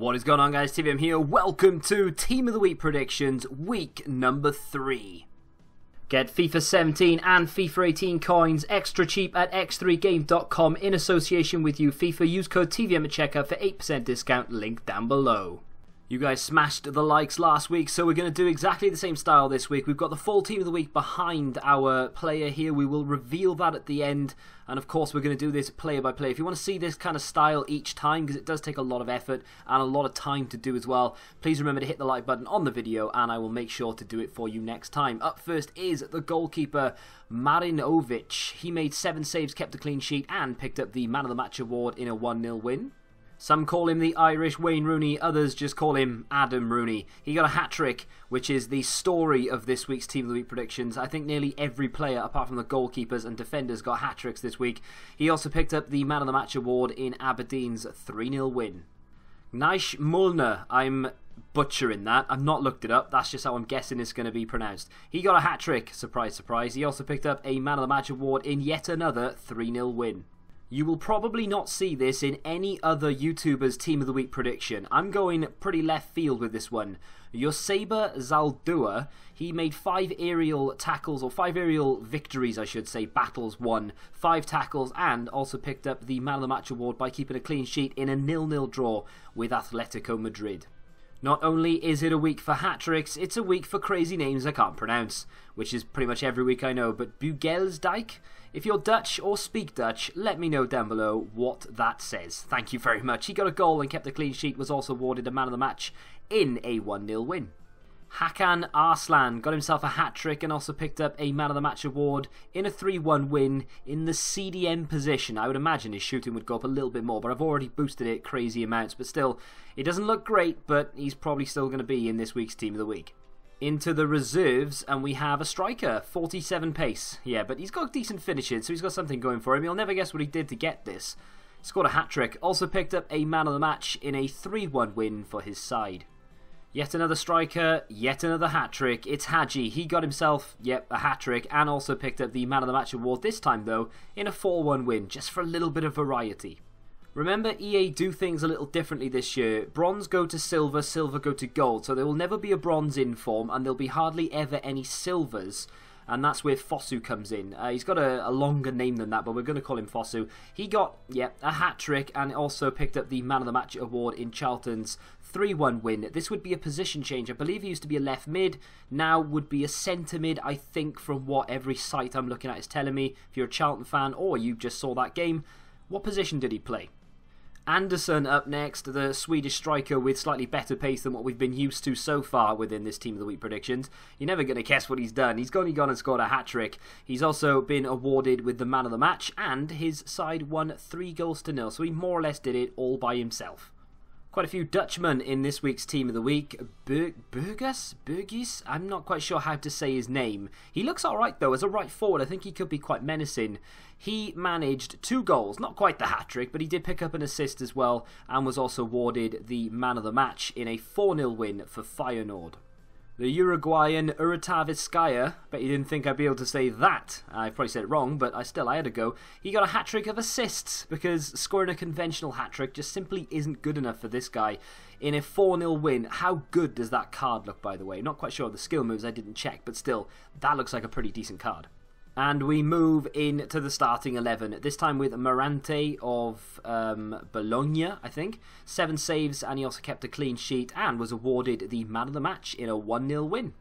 What is going on, guys? TVM here. Welcome to Team of the Week predictions, week number 3. Get FIFA 17 and FIFA 18 coins extra cheap at x3game.com in association with YouFIFA. Use code TVM at checkout for 8% discount, link down below. You guys smashed the likes last week, so we're going to do exactly the same style this week. We've got the full Team of the Week behind our player here. We will reveal that at the end, and of course we're going to do this player by player. If you want to see this kind of style each time, because it does take a lot of effort and a lot of time to do as well, please remember to hit the like button on the video, and I will make sure to do it for you next time. Up first is the goalkeeper, Marinovic. He made 7 saves, kept a clean sheet, and picked up the Man of the Match award in a 1-0 win. Some call him the Irish Wayne Rooney, others just call him Adam Rooney. He got a hat-trick, which is the story of this week's Team of the Week predictions. I think nearly every player, apart from the goalkeepers and defenders, got hat-tricks this week. He also picked up the Man of the Match award in Aberdeen's 3-0 win. Naish Mulner, I'm butchering that. I've not looked it up. That's just how I'm guessing it's going to be pronounced. He got a hat-trick, surprise, surprise. He also picked up a Man of the Match award in yet another 3-0 win. You will probably not see this in any other YouTuber's Team of the Week prediction. I'm going pretty left field with this one. Joseba Zaldua, he made 5 aerial tackles, or 5 aerial victories, I should say, battles won, 5 tackles, and also picked up the Man of the Match award by keeping a clean sheet in a 0-0 draw with Atletico Madrid. Not only is it a week for hat-tricks, it's a week for crazy names I can't pronounce, which is pretty much every week I know, but Bugelsdijk? If you're Dutch or speak Dutch, let me know down below what that says. Thank you very much. He got a goal and kept a clean sheet, was also awarded a Man of the Match in a 1-0 win. Hakan Arslan got himself a hat-trick and also picked up a Man of the Match award in a 3-1 win in the CDM position. I would imagine his shooting would go up a little bit more, but I've already boosted it crazy amounts. But still, it doesn't look great, but he's probably still going to be in this week's Team of the Week. Into the reserves, and we have a striker, 47 pace. Yeah, but he's got decent finishing, so he's got something going for him. You'll never guess what he did to get this. Scored a hat-trick. Also picked up a Man of the Match in a 3-1 win for his side. Yet another striker, yet another hat-trick. It's Hadji. He got himself, yep, a hat-trick, and also picked up the Man of the Match award, this time though, in a 4-1 win, just for a little bit of variety. Remember, EA do things a little differently this year. Bronze go to silver, silver go to gold, so there will never be a bronze in form, and there'll be hardly ever any silvers. And that's where Fosu comes in. He's got a longer name than that, but we're going to call him Fosu. He got, a hat-trick and also picked up the Man of the Match award in Charlton's 3-1 win. This would be a position change. I believe he used to be a left mid, now would be a centre mid, I think, from what every site I'm looking at is telling me. If you're a Charlton fan or you just saw that game, what position did he play? Anderson up next, the Swedish striker with slightly better pace than what we've been used to so far within this Team of the Week predictions. You're never going to guess what he's done. He's only gone and scored a hat-trick. He's also been awarded with the Man of the Match, and his side won 3-0, so he more or less did it all by himself. Quite a few Dutchmen in this week's Team of the Week. Burgess? I'm not quite sure how to say his name. He looks alright though, as a right forward. I think he could be quite menacing. He managed 2 goals, not quite the hat-trick, but he did pick up an assist as well, and was also awarded the Man of the Match in a 4-0 win for Feyenoord. The Uruguayan Urtavizcaya, bet you didn't think I'd be able to say that. I probably said it wrong, but I had a go. He got a hat-trick of assists, because scoring a conventional hat-trick just simply isn't good enough for this guy. In a 4-0 win, how good does that card look, by the way? Not quite sure of the skill moves, I didn't check, but still, that looks like a pretty decent card. And we move into the starting 11, this time with Morante of Bologna, I think. 7 saves, and he also kept a clean sheet and was awarded the Man of the Match in a 1-0 win.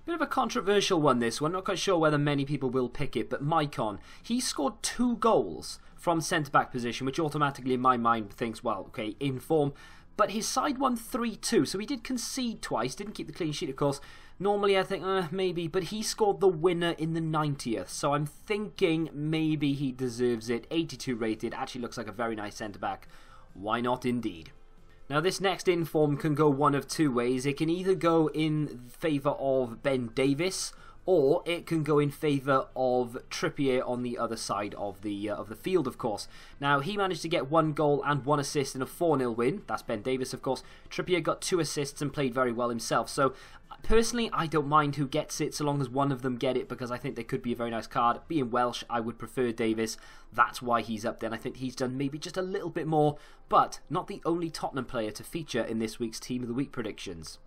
Bit of a controversial one, this one. Not quite sure whether many people will pick it, but Maicon, he scored 2 goals from centre-back position, which automatically in my mind thinks, well, okay, in form. But his side won 3-2, so he did concede twice, didn't keep the clean sheet, of course. Normally I think, maybe, but he scored the winner in the 90th, so I'm thinking maybe he deserves it. 82 rated, actually looks like a very nice centre-back. Why not indeed? Now this next inform can go one of 2 ways. It can either go in favour of Ben Davies, or it can go in favour of Trippier on the other side of the field, of course. Now, he managed to get 1 goal and 1 assist in a 4-0 win. That's Ben Davies, of course. Trippier got 2 assists and played very well himself. So, Personally, I don't mind who gets it so long as one of them get it, because I think they could be a very nice card. Being Welsh, I would prefer Davis. That's why he's up there. And I think he's done maybe just a little bit more, but not the only Tottenham player to feature in this week's Team of the Week predictions.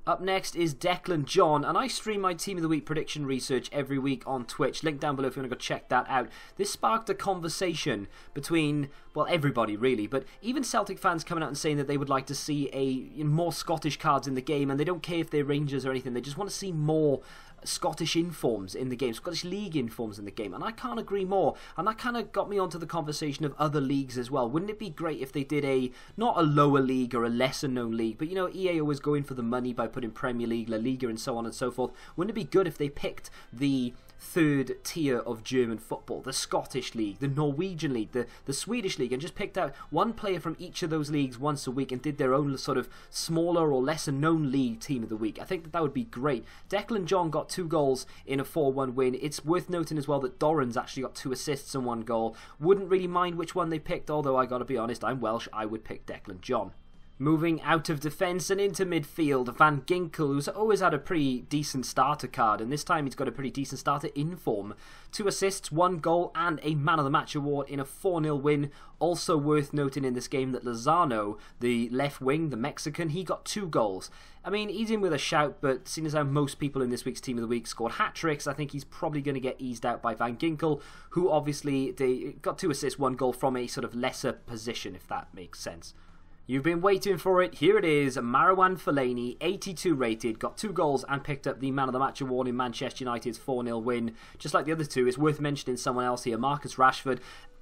Up next is Declan John, and I stream my Team of the Week prediction research every week on Twitch. Link down below if you want to go check that out. This sparked a conversation between, well, everybody really, but even Celtic fans coming out and saying that they would like to see more Scottish cards in the game, and they don't care if they're Rangers or anything. They just want to see more Scottish informs in the game, Scottish League informs in the game, and I can't agree more. And that kind of got me onto the conversation of other leagues as well. Wouldn't it be great if they did not a lower league or a lesser known league, but EA always going for the money by putting Premier League, La Liga and so on and so forth. Wouldn't it be good if they picked the third tier of German football, the Scottish League, the Norwegian League, the Swedish League, and just picked out one player from each of those leagues once a week and did their own sort of smaller or lesser known league Team of the Week? I think that would be great. Declan John got 2 goals in a 4-1 win. It's worth noting as well that Doran's actually got 2 assists and 1 goal. Wouldn't really mind which one they picked, although I gotta be honest, I'm Welsh, I would pick Declan John. Moving out of defence and into midfield, Van Ginkel, who's always had a pretty decent starter card, and this time he's got a pretty decent starter in form. 2 assists, 1 goal, and a Man of the Match award in a 4-0 win. Also worth noting in this game that Lozano, the left wing, the Mexican, he got 2 goals. I mean, he's in with a shout, but seeing as how most people in this week's Team of the Week scored hat-tricks, I think he's probably going to get eased out by Van Ginkel, who obviously they got 2 assists, 1 goal from a sort of lesser position, if that makes sense. You've been waiting for it. Here it is. Marouane Fellaini, 82 rated, got 2 goals and picked up the Man of the Match award in Manchester United's 4-0 win. Just like the other 2, it's worth mentioning someone else here, Marcus Rashford.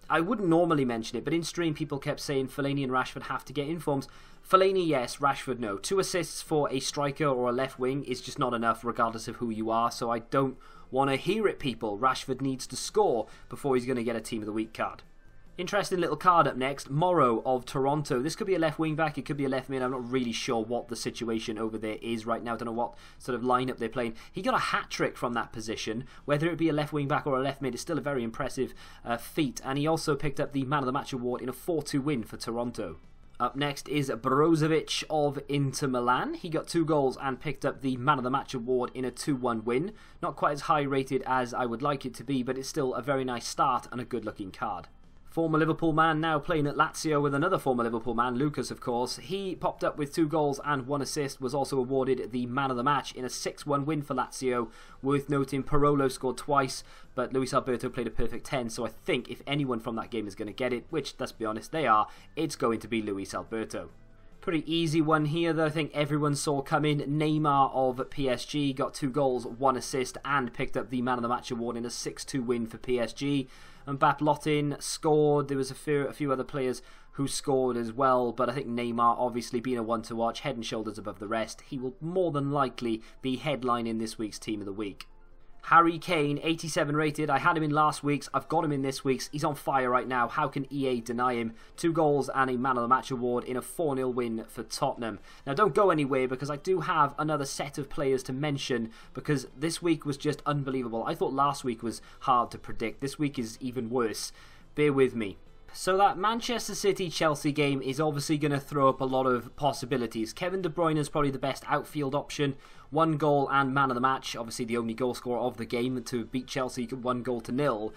I wouldn't normally mention it, but in stream people kept saying Fellaini and Rashford have to get informs. Fellaini, yes. Rashford, no. 2 assists for a striker or a left wing is just not enough, regardless of who you are, so I don't want to hear it, people. Rashford needs to score before he's going to get a Team of the Week card. Interesting little card up next, Morrow of Toronto. This could be a left wing back, it could be a left mid. I'm not really sure what the situation over there is right now. I don't know what sort of lineup they're playing. He got a hat-trick from that position. Whether it be a left wing back or a left mid, it's still a very impressive feat. And he also picked up the Man of the Match award in a 4-2 win for Toronto. Up next is Brozovic of Inter Milan. He got 2 goals and picked up the Man of the Match award in a 2-1 win. Not quite as high rated as I would like it to be, but it's still a very nice start and a good looking card. Former Liverpool man now playing at Lazio with another former Liverpool man, Lucas of course. He popped up with 2 goals and 1 assist, was also awarded the Man of the Match in a 6-1 win for Lazio. Worth noting, Parolo scored twice, but Luis Alberto played a perfect 10, so I think if anyone from that game is going to get it, which let's be honest they are, it's going to be Luis Alberto. Pretty easy one here that I think everyone saw coming. Neymar of PSG got 2 goals, 1 assist and picked up the Man of the Match award in a 6-2 win for PSG. And Mbappé scored. There was a few other players who scored as well, but I think Neymar obviously being a one to watch, head and shoulders above the rest. He will more than likely be headlining this week's Team of the Week. Harry Kane, 87 rated. I had him in last week's. I've got him in this week's. He's on fire right now. How can EA deny him? 2 goals and a Man of the Match award in a 4-0 win for Tottenham. Now, don't go anywhere because I do have another set of players to mention because this week was just unbelievable. I thought last week was hard to predict. This week is even worse. Bear with me. So that Manchester City-Chelsea game is obviously going to throw up a lot of possibilities. Kevin De Bruyne is probably the best outfield option. 1 goal and Man of the Match. Obviously the only goal scorer of the game to beat Chelsea, 1-0.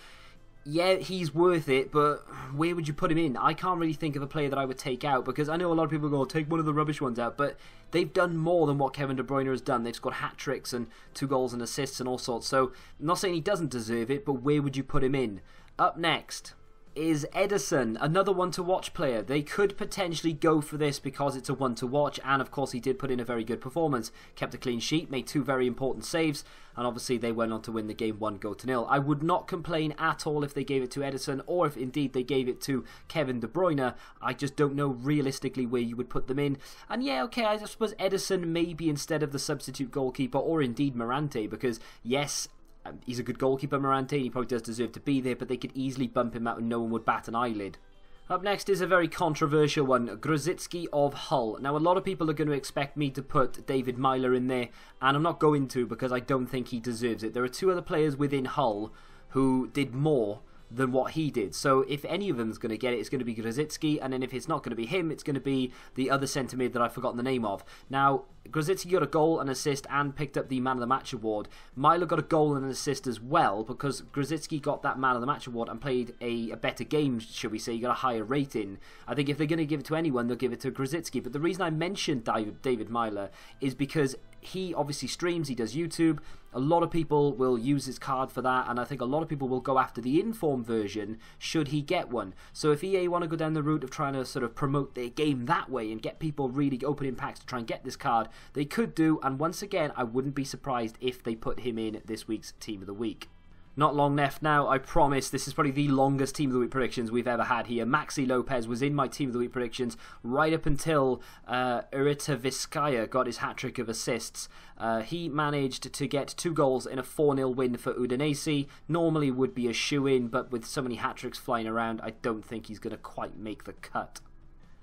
Yeah, he's worth it, but where would you put him in? I can't really think of a player that I would take out because I know a lot of people go, take one of the rubbish ones out, but they've done more than what Kevin De Bruyne has done. They've scored hat-tricks and 2 goals and assists and all sorts. So I'm not saying he doesn't deserve it, but where would you put him in? Up next is Ederson, another one-to-watch player. They could potentially go for this because it's a one-to-watch, and of course he did put in a very good performance. Kept a clean sheet, made 2 very important saves, and obviously they went on to win the game 1-0. I would not complain at all if they gave it to Ederson, or if indeed they gave it to Kevin De Bruyne. I just don't know realistically where you would put them in. And yeah, okay, I suppose Ederson maybe instead of the substitute goalkeeper, or indeed Morante, because yes, he's a good goalkeeper, Morante, and he probably does deserve to be there, but they could easily bump him out and no one would bat an eyelid. Up next is a very controversial one, Grosicki of Hull. Now, a lot of people are going to expect me to put David Myler in there, and I'm not going to because I don't think he deserves it. There are 2 other players within Hull who did more than what he did. So if any of them is going to get it, it's going to be Grosicki, and then if it's not going to be him, it's going to be the other centre mid that I've forgotten the name of. Now, Grosicki got a goal, an assist, and picked up the Man of the Match award. Milo got a goal and an assist as well, because Grosicki got that Man of the Match award and played a better game, should we say. He got a higher rating. I think if they're going to give it to anyone, they'll give it to Grosicki. But the reason I mentioned David Milo is because he obviously streams, he does YouTube. A lot of people will use his card for that, and I think a lot of people will go after the inform version should he get one. So if EA want to go down the route of trying to sort of promote their game that way and get people really opening packs to try and get this card, they could do, and once again, I wouldn't be surprised if they put him in this week's Team of the Week. Not long left now, I promise. This is probably the longest Team of the Week predictions we've ever had here. Maxi Lopez was in my Team of the Week predictions right up until Irita Vizcaya got his hat-trick of assists. He managed to get 2 goals in a 4-0 win for Udinese. Normally would be a shoe-in, but with so many hat-tricks flying around, I don't think he's going to quite make the cut.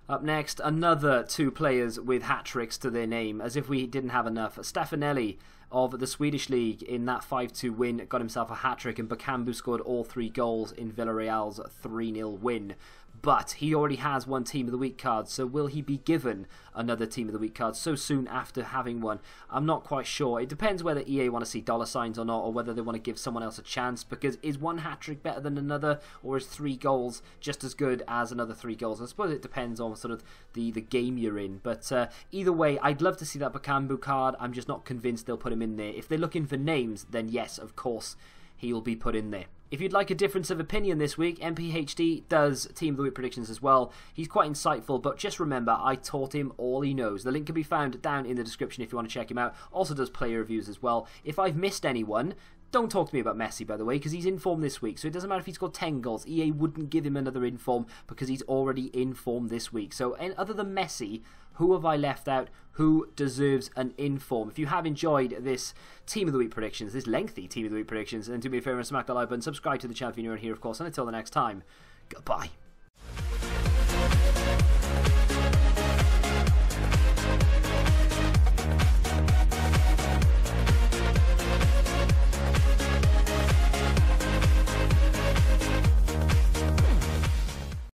Up next, another 2 players with hat-tricks to their name, as if we didn't have enough. Stefanelli of the Swedish League in that 5-2 win got himself a hat-trick, and Bakambu scored all 3 goals in Villarreal's 3-0 win. But he already has one Team of the Week card, so will he be given another Team of the Week card so soon after having one? I'm not quite sure. It depends whether EA want to see dollar signs or not, or whether they want to give someone else a chance, because is one hat-trick better than another, or is 3 goals just as good as another 3 goals? I suppose it depends on sort of the game you're in, but either way, I'd love to see that Bakambu card. I'm just not convinced they'll put him in there. If they're looking for names, then yes, of course, he'll be put in there. If you'd like a difference of opinion this week, MPHD does Team of the Week predictions as well. He's quite insightful, but just remember, I taught him all he knows. The link can be found down in the description if you want to check him out. Also does player reviews as well. If I've missed anyone, don't talk to me about Messi, by the way, because he's in form this week. So it doesn't matter if he scored 10 goals. EA wouldn't give him another inform because he's already in form this week. So other than Messi, who have I left out? Who deserves an inform? If you have enjoyed this Team of the Week predictions, this lengthy Team of the Week predictions, then do me a favour and smack the like button, subscribe to the channel if you're new here, of course, and until the next time, goodbye.